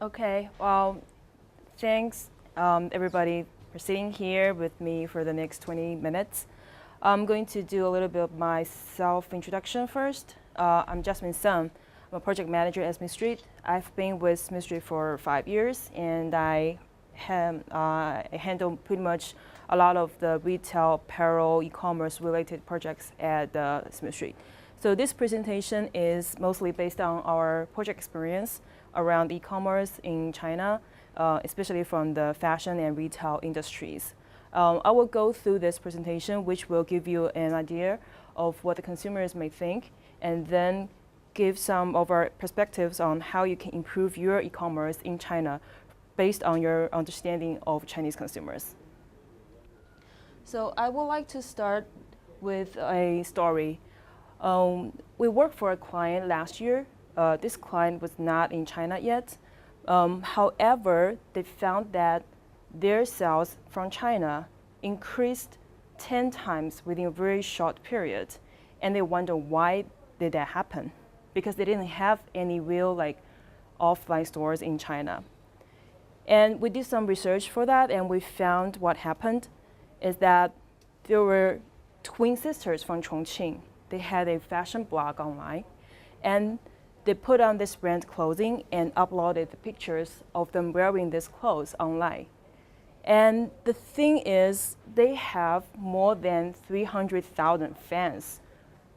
Okay, well, thanks everybody for sitting here with me for the next 20 minutes. I'm going to do a little bit of my self-introduction first. I'm Jasmine Sun. I'm a project manager at SmithStreet. I've been with SmithStreet for 5 years, and I handle pretty much a lot of the retail, apparel, e-commerce related projects at SmithStreet. So this presentation is mostly based on our project experience around e-commerce in China, especially from the fashion and retail industries. I will go through this presentation, which will give you an idea of what the consumers may think, and then give some of our perspectives on how you can improve your e-commerce in China based on your understanding of Chinese consumers. So I would like to start with a story. We worked for a client last year. This client was not in China yet. However, they found that their sales from China increased 10 times within a very short period. And they wonder why did that happen? Because they didn't have any real offline stores in China. And we did some research for that, and we found what happened is that there were twin sisters from Chongqing. They had a fashion blog online, and they put on this brand clothing and uploaded the pictures of them wearing this clothes online. And the thing is, they have more than 300,000 fans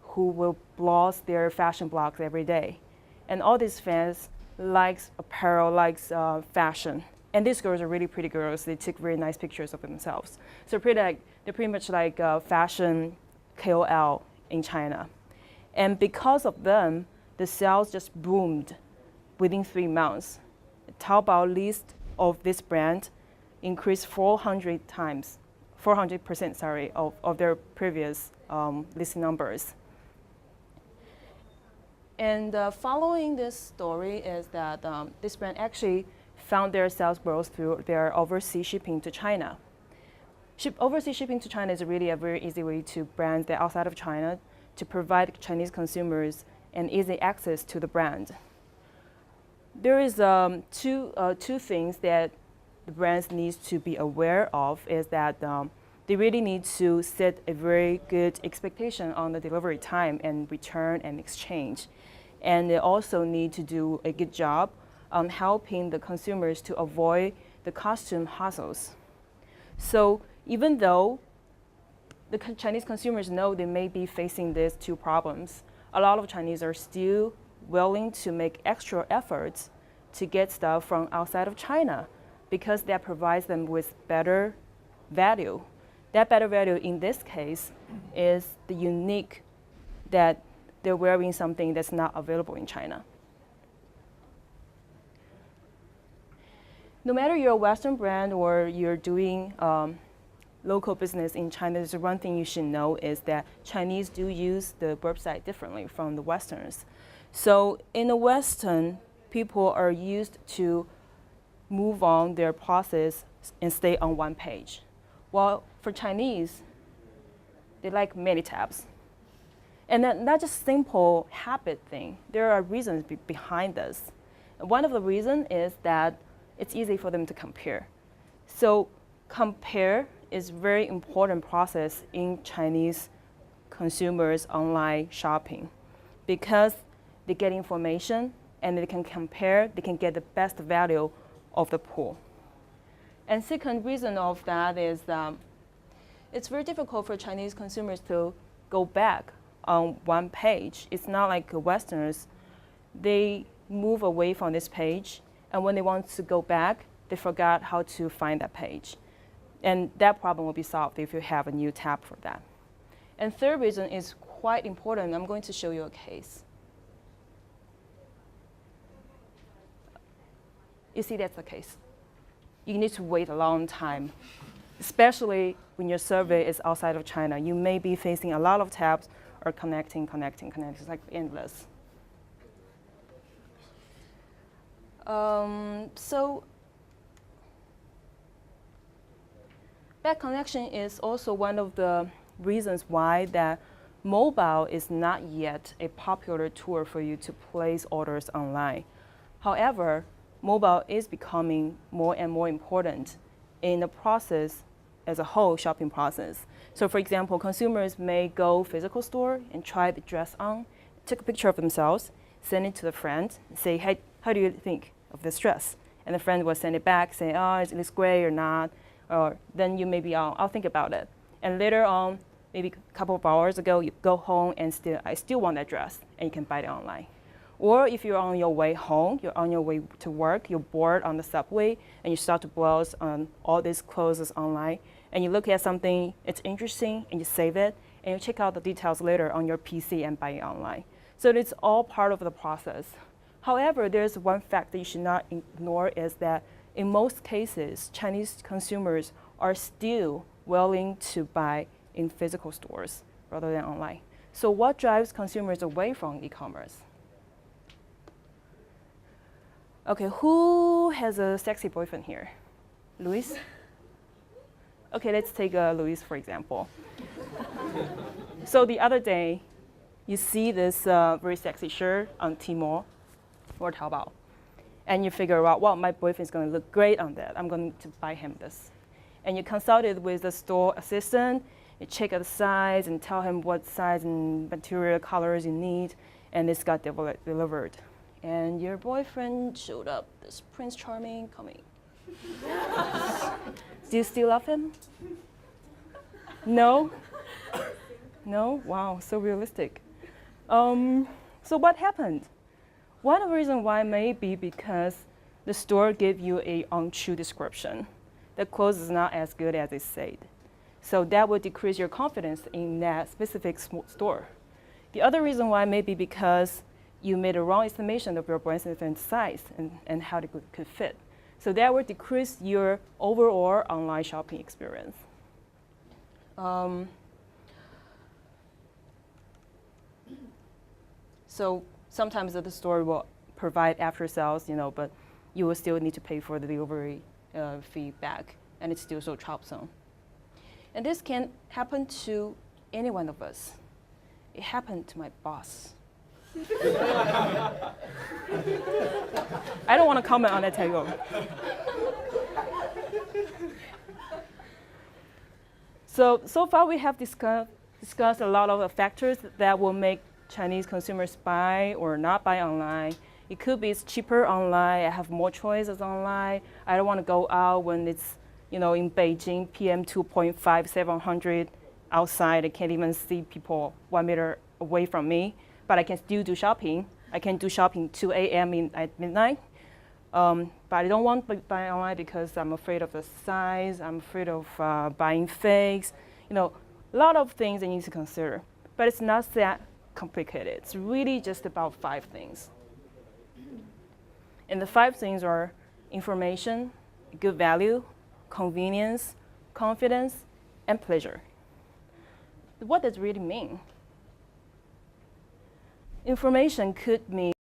who will browse their fashion blogs every day. And all these fans likes apparel, likes fashion. And these girls are really pretty girls. They take very nice pictures of themselves. So they're pretty much like fashion KOL in China. And because of them, the sales just boomed within 3 months. The Taobao list of this brand increased 400% of their previous listing numbers. And following this story is that this brand actually found their sales growth through their overseas shipping to China. Overseas shipping to China is really a very easy way to brands that are outside of China to provide Chinese consumers an easy access to the brand. There is two things that the brands need to be aware of is that they really need to set a very good expectation on the delivery time and return and exchange. And they also need to do a good job on helping the consumers to avoid the costume hassles. So even though the Chinese consumers know they may be facing these two problems, a lot of Chinese are still willing to make extra efforts to get stuff from outside of China because that provides them with better value. That better value in this case is the unique that they're wearing something that's not available in China. No matter you're a Western brand or you're doing local business in China, there's one thing you should know is that Chinese do use the website differently from the Westerns. So in the Western, people are used to move on their process and stay on one page. While for Chinese, they like many tabs. And not just simple habit thing. There are reasons behind this. One of the reasons is that it's easy for them to compare. So compare is a very important process in Chinese consumers' online shopping because they get information and they can compare, they can get the best value of the pool. And second reason of that is it's very difficult for Chinese consumers to go back on one page. It's not like Westerners. They move away from this page, and when they want to go back, they forgot how to find that page. And that problem will be solved if you have a new tab for that. And third reason is quite important. I'm going to show you a case. You see that's the case. You need to wait a long time, especially when your survey is outside of China. You may be facing a lot of tabs or connecting. It's like endless. So bad connection is also one of the reasons why that mobile is not yet a popular tool for you to place orders online. However, mobile is becoming more and more important in the process as a whole shopping process. So for example, consumers may go physical store and try the dress on, take a picture of themselves, send it to the friend, and say, hey, how do you think of this dress? And the friend will send it back, say, oh, is this gray or not? Or then you maybe, I'll think about it. And later on, maybe a couple of hours ago, you go home and I still want that dress, and you can buy it online. Or if you're on your way home, you're on your way to work, you're bored on the subway, and you start to browse on all these clothes online, and you look at something, it's interesting, and you save it, and you check out the details later on your PC and buy it online. So it's all part of the process. However, there's one fact that you should not ignore is that in most cases, Chinese consumers are still willing to buy in physical stores rather than online. So what drives consumers away from e-commerce? Okay, who has a sexy boyfriend here? Luis? Okay, let's take Luis for example. So the other day, you see this very sexy shirt on Tmall or Taobao, and you figure out, well, my boyfriend's going to look great on that. I'm going to buy him this. And you consulted with the store assistant, you check out the size and tell him what size and material colors you need, and this got delivered. And your boyfriend showed up, this Prince Charming coming. Do you still love him? No? No? Wow, so realistic. So what happened? One of the reasons why may be because the store gave you a untrue description. The clothes is not as good as it said. So that would decrease your confidence in that specific store. The other reason why may be because you made a wrong estimation of your boyfriend's size and how it could fit. So that would decrease your overall online shopping experience. So sometimes the store will provide after sales, but you will still need to pay for the delivery fee back, and it's still so troublesome. And this can happen to any one of us. It happened to my boss. I don't want to comment on that, Taego. So far we have discussed a lot of the factors that will make Chinese consumers buy or not buy online. It could be it's cheaper online, I have more choices online, I don't want to go out when it's in Beijing, PM 2.5, 700 outside, I can't even see people 1 meter away from me, but I can still do shopping. I can do shopping 2 a.m. at midnight, but I don't want to buy online because I'm afraid of the size, I'm afraid of buying fakes, a lot of things I need to consider, but it's not that complicated. It's really just about 5 things. And the 5 things are information, good value, convenience, confidence, and pleasure. What does it really mean? Information could mean